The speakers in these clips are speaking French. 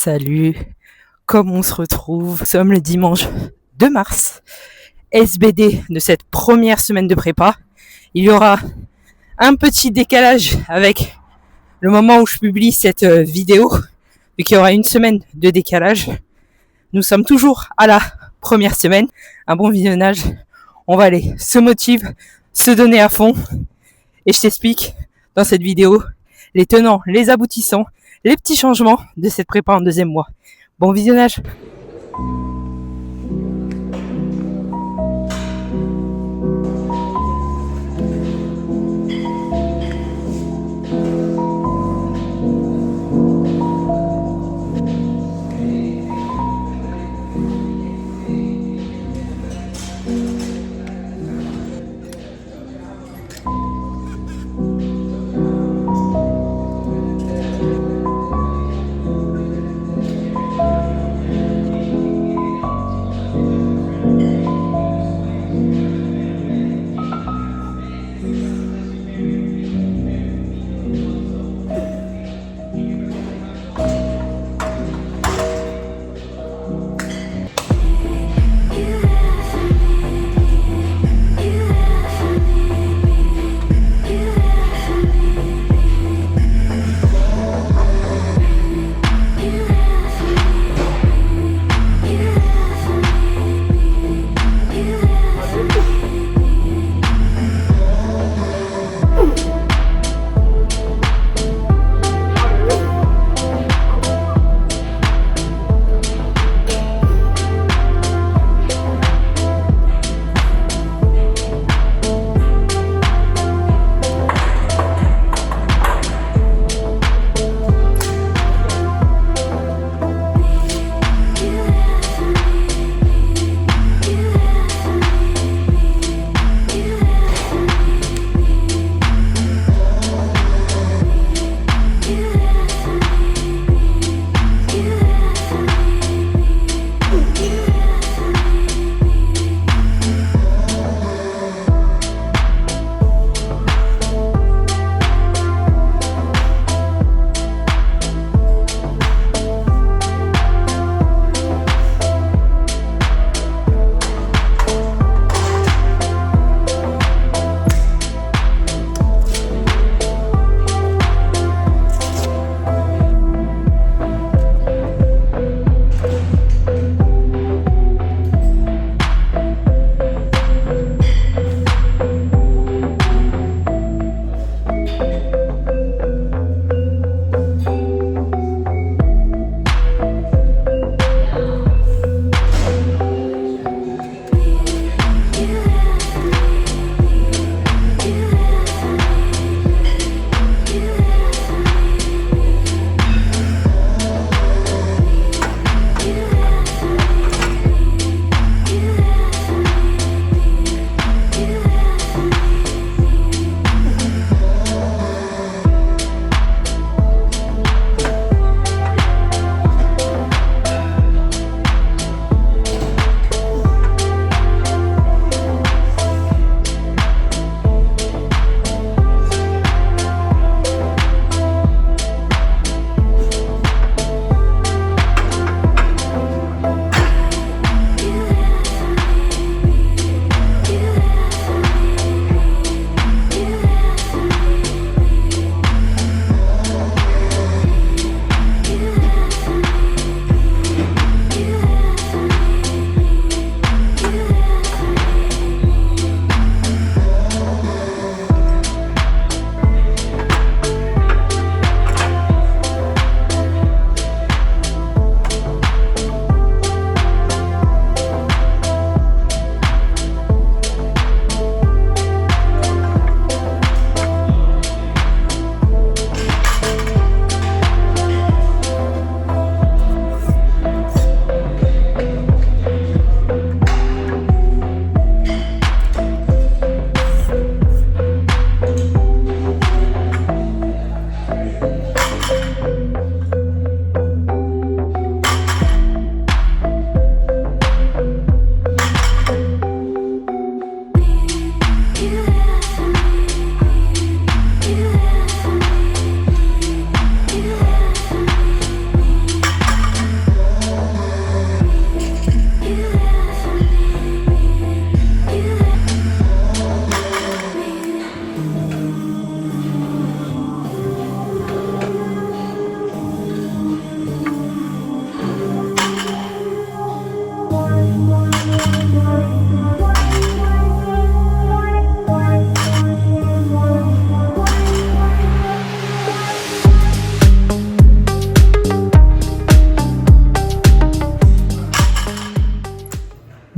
Salut, comme on se retrouve, nous sommes le dimanche 2 mars, SBD de cette première semaine de prépa. Il y aura un petit décalage avec le moment où je publie cette vidéo, vu qu'il y aura une semaine de décalage. Nous sommes toujours à la première semaine, un bon visionnage. On va aller se motiver, se donner à fond, et je t'explique dans cette vidéo les tenants, les aboutissants, les petits changements de cette prépa en deuxième mois. Bon visionnage.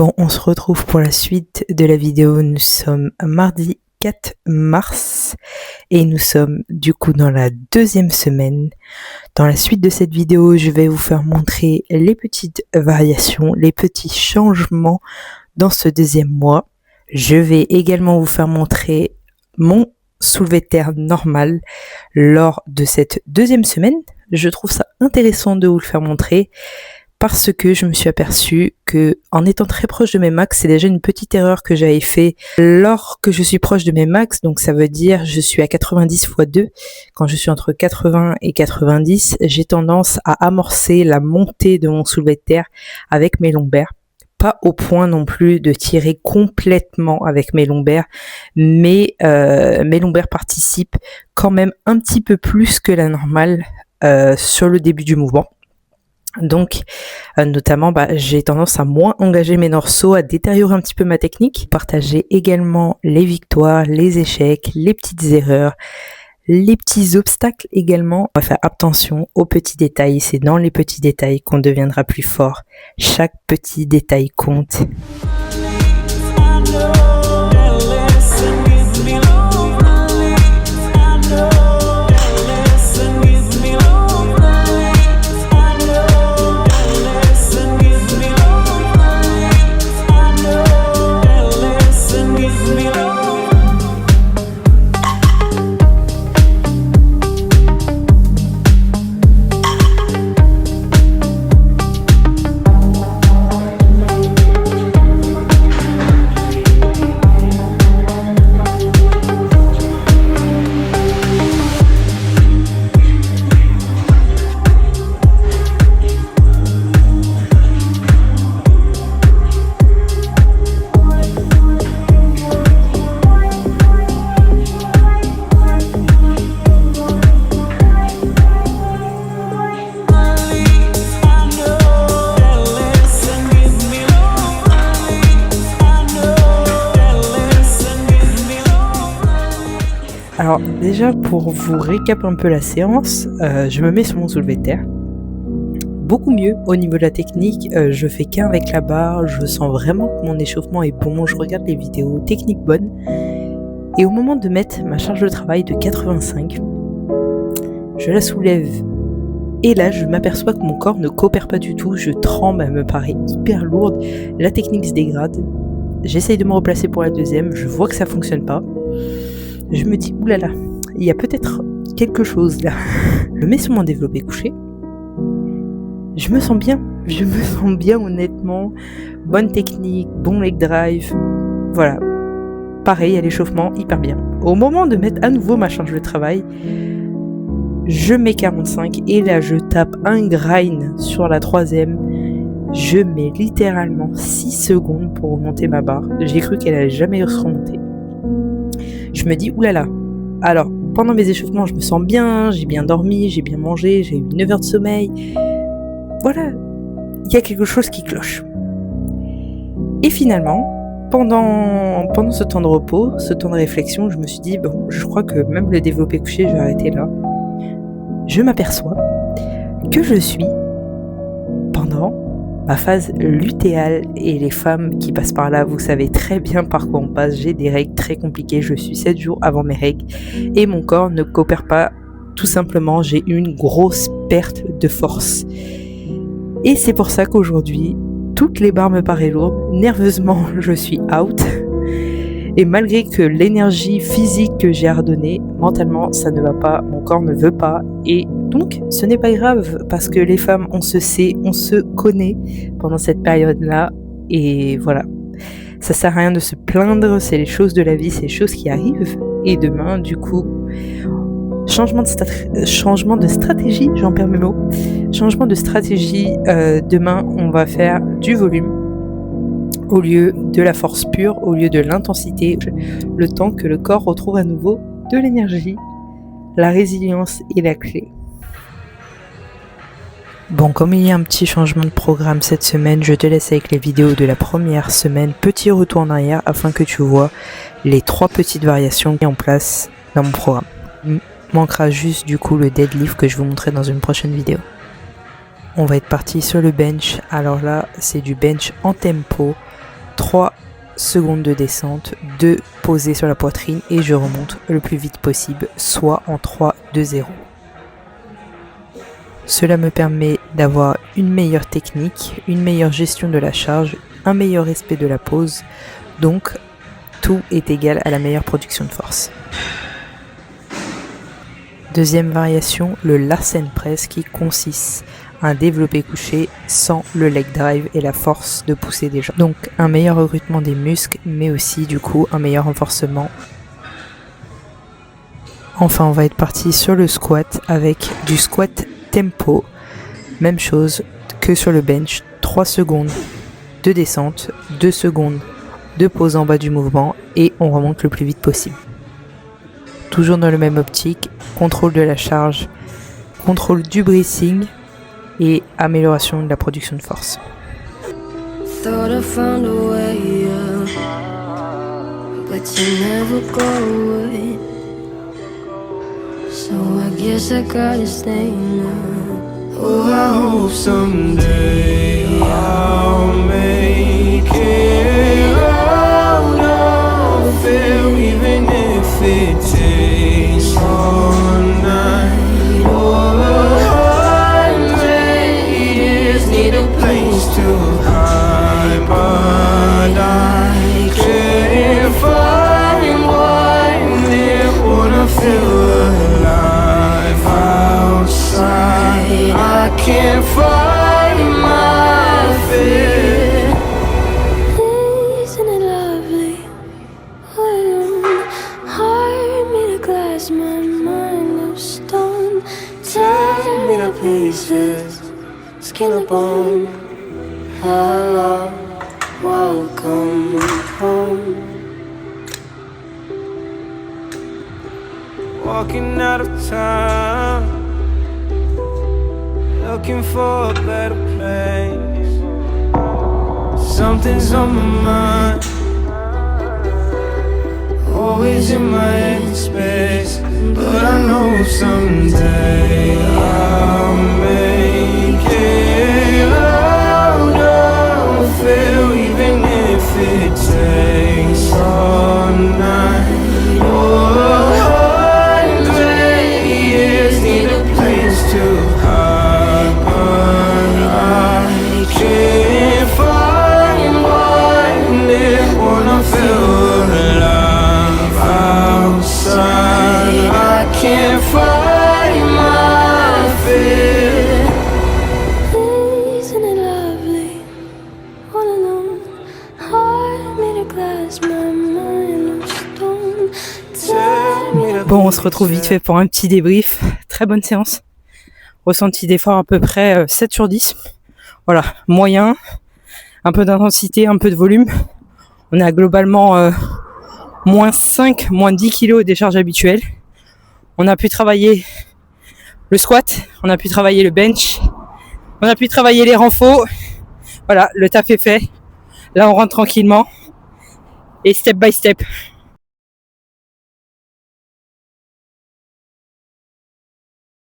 Bon, on se retrouve pour la suite de la vidéo. Nous sommes mardi 4 mars et nous sommes du coup dans la deuxième semaine. Dans la suite de cette vidéo, je vais vous faire montrer les petites variations, les petits changements dans ce deuxième mois. Je vais également vous faire montrer mon soulevé de terre normal lors de cette deuxième semaine. Je trouve ça intéressant de vous le faire montrer parce que je me suis aperçue que en étant très proche de mes max, c'est déjà une petite erreur que j'avais fait lors que je suis proche de mes max. Donc ça veut dire je suis à 90 x 2. Quand je suis entre 80 et 90, j'ai tendance à amorcer la montée de mon soulevé de terre avec mes lombaires. Pas au point non plus de tirer complètement avec mes lombaires, mais mes lombaires participent quand même un petit peu plus que la normale sur le début du mouvement. Donc, notamment, j'ai tendance à moins engager mes dorsaux, à détériorer un petit peu ma technique. Partager également les victoires, les échecs, les petites erreurs, les petits obstacles également. On va faire attention aux petits détails. C'est dans les petits détails qu'on deviendra plus fort. Chaque petit détail compte. Alors déjà pour vous récap un peu la séance, je me mets sur mon soulevé de terre. Beaucoup mieux au niveau de la technique, je fais qu'un avec la barre, je sens vraiment que mon échauffement est bon, je regarde les vidéos, technique bonne. Et au moment de mettre ma charge de travail de 85, je la soulève. Et là, je m'aperçois que mon corps ne coopère pas du tout, je tremble, elle me paraît hyper lourde, la technique se dégrade. J'essaye de me replacer pour la deuxième, je vois que ça fonctionne pas. Je me dis, oulala, il y a peut-être quelque chose là. Je me mets sur mon développé couché. Je me sens bien honnêtement. Bonne technique, bon leg drive. Voilà. Pareil, à l'échauffement, hyper bien. Au moment de mettre à nouveau ma charge de travail, je mets 45 et là je tape un grind sur la troisième. Je mets littéralement 6 secondes pour remonter ma barre. J'ai cru qu'elle allait jamais se remonter. Je me dis, oulala, alors pendant mes échauffements, je me sens bien, j'ai bien dormi, j'ai bien mangé, j'ai eu 9 heures de sommeil. Voilà, il y a quelque chose qui cloche. Et finalement, pendant ce temps de repos, ce temps de réflexion, je me suis dit, bon, je crois que même le développé couché, je vais arrêter là. Je m'aperçois que je suis pendant ma phase lutéale, et les femmes qui passent par là, vous savez très bien par quoi on passe. J'ai des règles très compliquées, je suis 7 jours avant mes règles et mon corps ne coopère pas, tout simplement j'ai eu une grosse perte de force. Et c'est pour ça qu'aujourd'hui, toutes les barres me paraissent lourdes, nerveusement je suis out. Et malgré que l'énergie physique que j'ai à redonner, mentalement ça ne va pas, mon corps ne veut pas. Et donc ce n'est pas grave parce que les femmes, on se sait, on se connaît pendant cette période-là. Et voilà, ça sert à rien de se plaindre, c'est les choses de la vie, c'est les choses qui arrivent. Et demain, du coup, changement de stratégie, j'en perds mes mots. Changement de stratégie, demain on va faire du volume. Au lieu de la force pure, au lieu de l'intensité, le temps que le corps retrouve à nouveau de l'énergie. La résilience est la clé. Bon, comme il y a un petit changement de programme cette semaine, je te laisse avec les vidéos de la première semaine. Petit retour en arrière afin que tu vois les 3 petites variations mis en place dans mon programme. Il manquera juste du coup le deadlift que je vous montrerai dans une prochaine vidéo. On va être parti sur le bench. Alors là, c'est du bench en tempo. 3 secondes de descente, 2 posées sur la poitrine et je remonte le plus vite possible, soit en 3, 2, 0. Cela me permet d'avoir une meilleure technique, une meilleure gestion de la charge, un meilleur respect de la pause, donc tout est égal à la meilleure production de force. Deuxième variation, le Larsen Press qui consiste à un développé couché sans le leg drive et la force de pousser des jambes. Donc un meilleur recrutement des muscles, mais aussi du coup un meilleur renforcement. Enfin, on va être parti sur le squat avec du squat tempo. Même chose que sur le bench, 3 secondes de descente, 2 secondes de pause en bas du mouvement et on remonte le plus vite possible. Toujours dans le même optique, contrôle de la charge, contrôle du breathing et amélioration de la production de force. Can't find my fear. Isn't it lovely? Heart made of glass, my mind of stone. Tear me to pieces, skin and bone. Hello, welcome home. Walking out of town, looking for a better place. Something's on my mind, always in my head space. But I know someday I'll make it out of here, even if it takes all night or 100 years. Need a place to hide. Can't find one that wanna feel alive outside. I can't find my fear. Isn't it lovely? All alone, heart made of glass, my mind of stone. Bon, on se retrouve vite fait pour un petit débrief. Très bonne séance. Ressenti d'effort à peu près 7 sur 10. Voilà, moyen, un peu d'intensité, un peu de volume. On est à globalement moins 5, moins 10 kilos des charges habituelles. On a pu travailler le squat, on a pu travailler le bench, on a pu travailler les renforts. Voilà, le taf est fait. Là, on rentre tranquillement et step by step.